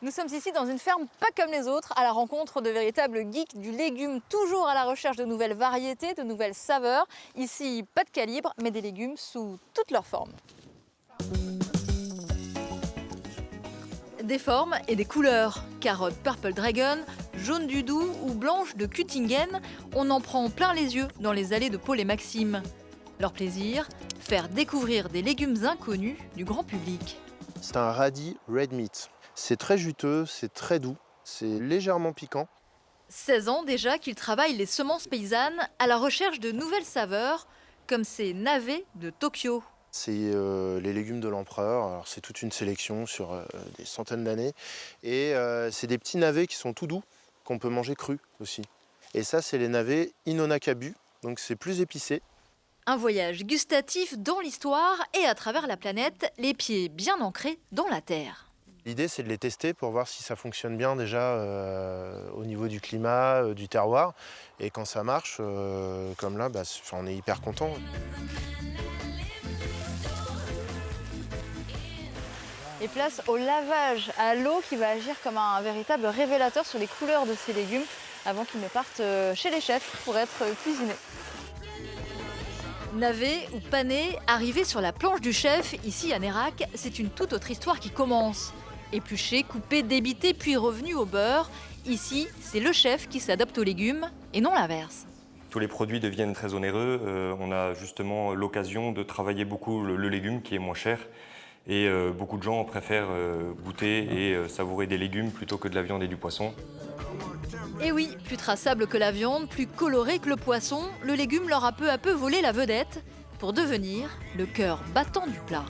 Nous sommes ici dans une ferme pas comme les autres, à la rencontre de véritables geeks du légume, toujours à la recherche de nouvelles variétés, de nouvelles saveurs. Ici, pas de calibre, mais des légumes sous toutes leurs formes. Des formes et des couleurs. Carotte Purple Dragon, jaune du Doubs ou blanche de Küttingen, on en prend plein les yeux dans les allées de Paul et Maxime. Leur plaisir, faire découvrir des légumes inconnus du grand public. C'est un radis red meat. C'est très juteux, c'est très doux, c'est légèrement piquant. 16 ans déjà qu'il travaille les semences paysannes à la recherche de nouvelles saveurs, comme ces navets de Tokyo. C'est les légumes de l'empereur. Alors c'est toute une sélection sur des centaines d'années. Et c'est des petits navets qui sont tout doux, qu'on peut manger crus aussi. Et ça, c'est les navets Inonakabu, donc c'est plus épicé. Un voyage gustatif dans l'histoire et à travers la planète, les pieds bien ancrés dans la terre. L'idée, c'est de les tester pour voir si ça fonctionne bien déjà au niveau du climat, du terroir. Et quand ça marche, comme là, on est hyper content. Et place au lavage à l'eau qui va agir comme un véritable révélateur sur les couleurs de ces légumes avant qu'ils ne partent chez les chefs pour être cuisinés. Navet ou pané, arrivé sur la planche du chef, ici à Nérac, c'est une toute autre histoire qui commence. Épluché, coupé, débité, puis revenu au beurre. Ici, c'est le chef qui s'adapte aux légumes et non l'inverse. Tous les produits deviennent très onéreux. On a justement l'occasion de travailler beaucoup le légume qui est moins cher. Et beaucoup de gens préfèrent goûter et savourer des légumes plutôt que de la viande et du poisson. Et oui, plus traçable que la viande, plus coloré que le poisson, le légume leur a peu à peu volé la vedette pour devenir le cœur battant du plat.